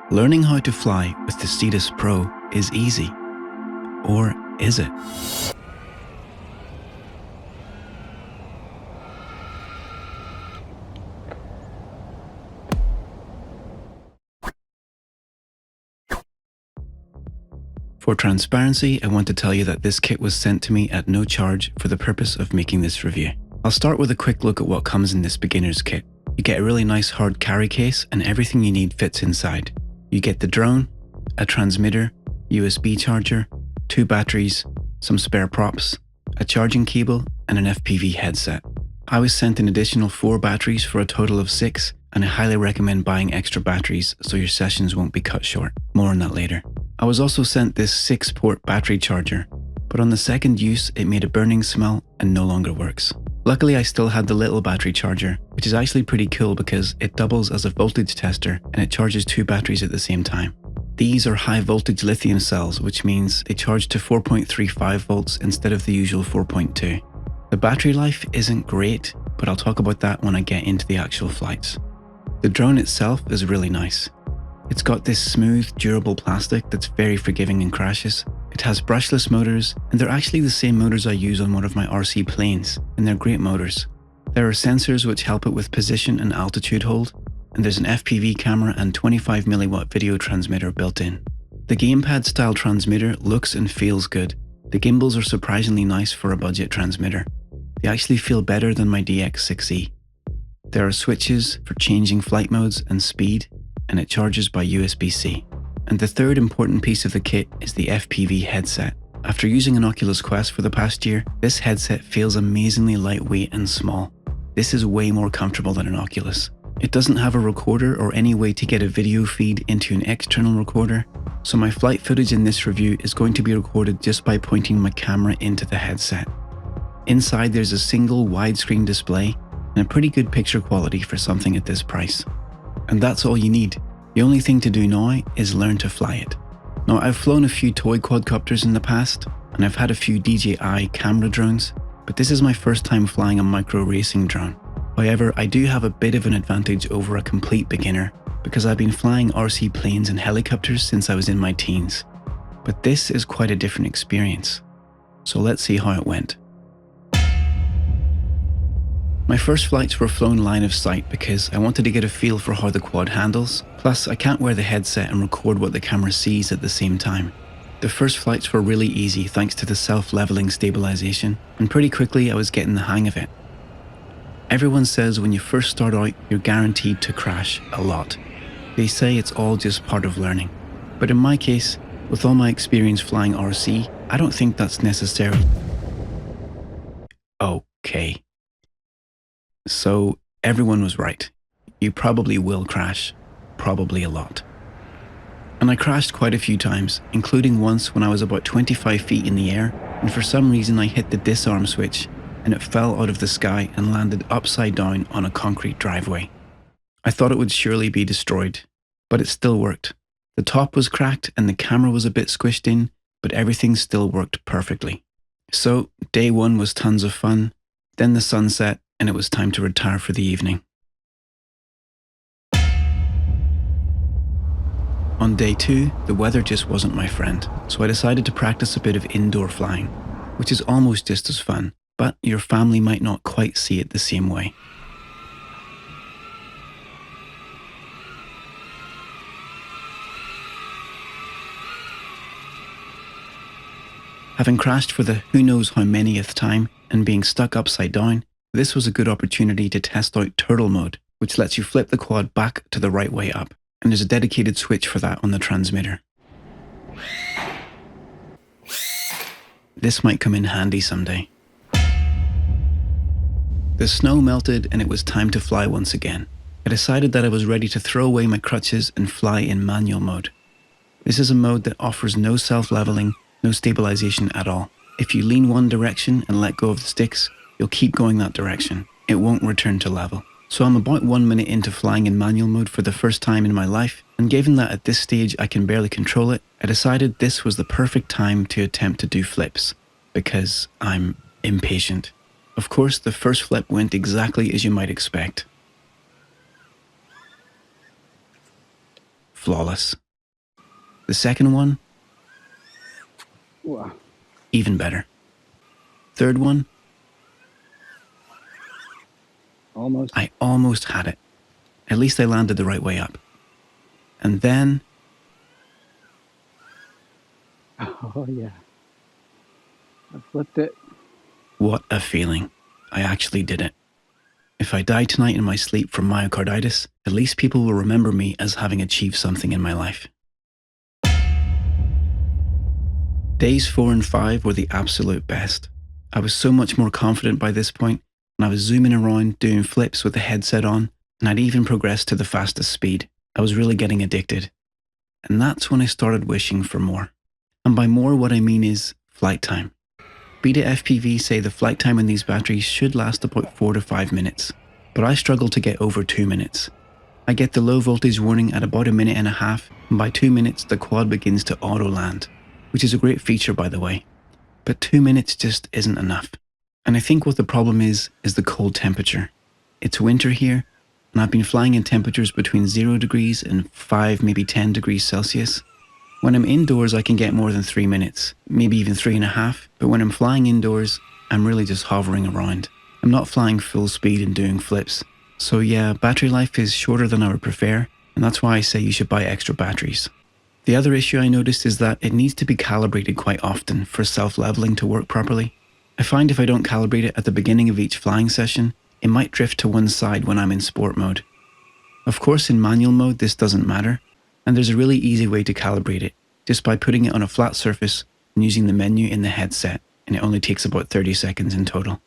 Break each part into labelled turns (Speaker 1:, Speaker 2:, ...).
Speaker 1: Learning how to fly with the Cetus Pro is easy. Or is it? For transparency, I want to tell you that this kit was sent to me at no charge for the purpose of making this review. I'll start with a quick look at what comes in this beginner's kit. You get a really nice hard carry case and everything you need fits inside. You get the drone, a transmitter, USB charger, 2 batteries, some spare props, a charging cable and an FPV headset. I was sent an additional 4 batteries for a total of 6, and I highly recommend buying extra batteries so your sessions won't be cut short. More on that later. I was also sent this 6-port battery charger, but on the second use it made a burning smell and no longer works. Luckily I still had the little battery charger, which is actually pretty cool because it doubles as a voltage tester and it charges 2 batteries at the same time. These are high voltage lithium cells, which means they charge to 4.35 volts instead of the usual 4.2. The battery life isn't great, but I'll talk about that when I get into the actual flights. The drone itself is really nice. It's got this smooth, durable plastic that's very forgiving in crashes. It has brushless motors, and they're actually the same motors I use on one of my RC planes, and they're great motors. There are sensors which help it with position and altitude hold, and there's an FPV camera and 25mW video transmitter built in. The gamepad style transmitter looks and feels good. The gimbals are surprisingly nice for a budget transmitter. They actually feel better than my DX6E. There are switches for changing flight modes and speed, and it charges by USB-C. And the third important piece of the kit is the FPV headset. After using an Oculus Quest for the past year, this headset feels amazingly lightweight and small. This is way more comfortable than an Oculus. It doesn't have a recorder or any way to get a video feed into an external recorder, so my flight footage in this review is going to be recorded just by pointing my camera into the headset. Inside there's a single widescreen display and a pretty good picture quality for something at this price. And that's all you need. The only thing to do now is learn to fly it. Now I've flown a few toy quadcopters in the past, and I've had a few DJI camera drones, but this is my first time flying a micro racing drone. However, I do have a bit of an advantage over a complete beginner because I've been flying RC planes and helicopters since I was in my teens. But this is quite a different experience. So let's see how it went. My first flights were flown line of sight because I wanted to get a feel for how the quad handles, plus I can't wear the headset and record what the camera sees at the same time. The first flights were really easy thanks to the self-leveling stabilization, and pretty quickly I was getting the hang of it. Everyone says when you first start out you're guaranteed to crash a lot. They say it's all just part of learning. But in my case, with all my experience flying RC, I don't think that's necessary. Okay. So everyone was right. You probably will crash, probably a lot. And I crashed quite a few times, including once when I was about 25 feet in the air, and for some reason I hit the disarm switch and it fell out of the sky and landed upside down on a concrete driveway. I thought it would surely be destroyed, but it still worked. The top was cracked and the camera was a bit squished in, but everything still worked perfectly. So day 1 was tons of fun, then the sun set, and it was time to retire for the evening. On day 2, the weather just wasn't my friend, so I decided to practice a bit of indoor flying, which is almost just as fun, but your family might not quite see it the same way. Having crashed for the who knows how manyth time and being stuck upside down, this was a good opportunity to test out turtle mode, which lets you flip the quad back to the right way up, and there's a dedicated switch for that on the transmitter. This might come in handy someday. The snow melted and it was time to fly once again. I decided that I was ready to throw away my crutches and fly in manual mode. This is a mode that offers no self-leveling, no stabilization at all. If you lean one direction and let go of the sticks, you'll keep going that direction. It won't return to level. So I'm about 1 minute into flying in manual mode for the first time in my life, and given that at this stage I can barely control it, I decided this was the perfect time to attempt to do flips, because I'm impatient. Of course, the first flip went exactly as you might expect. flawless. The second one,
Speaker 2: Wow.
Speaker 1: even better. Third one,
Speaker 2: Almost.
Speaker 1: I almost had it. At least I landed the right way up. And then,
Speaker 2: Oh, yeah. I flipped it.
Speaker 1: what a feeling. I actually did it. If I die tonight in my sleep from myocarditis, at least people will remember me as having achieved something in my life. Days 4 and 5 were the absolute best. I was so much more confident by this point, and I was zooming around doing flips with the headset on, and I'd even progressed to the fastest speed. I was really getting addicted. And that's when I started wishing for more. And by more, what I mean is flight time. BetaFPV say the flight time on these batteries should last about 4 to 5 minutes, but I struggle to get over 2 minutes. I get the low voltage warning at about 1.5 minutes, and by 2 minutes the quad begins to auto land, which is a great feature by the way. But 2 minutes just isn't enough. And I think what the problem is the cold temperature. It's winter here, and I've been flying in temperatures between 0 degrees and 5, maybe 10 degrees Celsius. When I'm indoors, I can get more than 3 minutes, maybe even 3.5, but when I'm flying indoors, I'm really just hovering around. I'm not flying full speed and doing flips. So yeah, battery life is shorter than I would prefer, and that's why I say you should buy extra batteries. The other issue I noticed is that it needs to be calibrated quite often for self-leveling to work properly. I find if I don't calibrate it at the beginning of each flying session, it might drift to one side when I'm in sport mode. Of course, in manual mode, this doesn't matter, and there's a really easy way to calibrate it, just by putting it on a flat surface and using the menu in the headset, and it only takes about 30 seconds in total.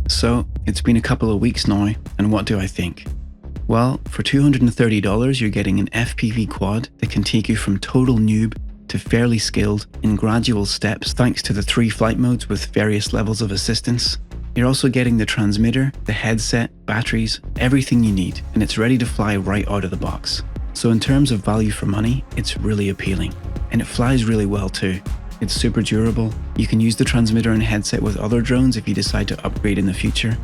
Speaker 1: So, it's been a couple of weeks now, and what do I think? Well, for $230 you're getting an FPV quad that can take you from total noob to fairly skilled in gradual steps thanks to the 3 flight modes with various levels of assistance. You're also getting the transmitter, the headset, batteries, everything you need, and it's ready to fly right out of the box. So in terms of value for money, it's really appealing. And it flies really well too. It's super durable. You can use the transmitter and headset with other drones if you decide to upgrade in the future.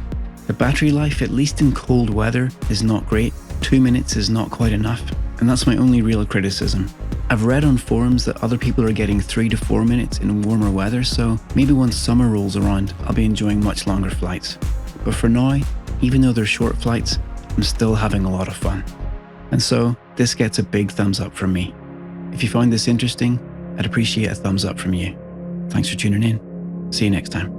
Speaker 1: The battery life, at least in cold weather, is not great. 2 minutes is not quite enough, and that's my only real criticism. I've read on forums that other people are getting 3 to 4 minutes in warmer weather, so maybe once summer rolls around, I'll be enjoying much longer flights. But for now, even though they're short flights, I'm still having a lot of fun. And so, this gets a big thumbs up from me. If you found this interesting, I'd appreciate a thumbs up from you. Thanks for tuning in. See you next time.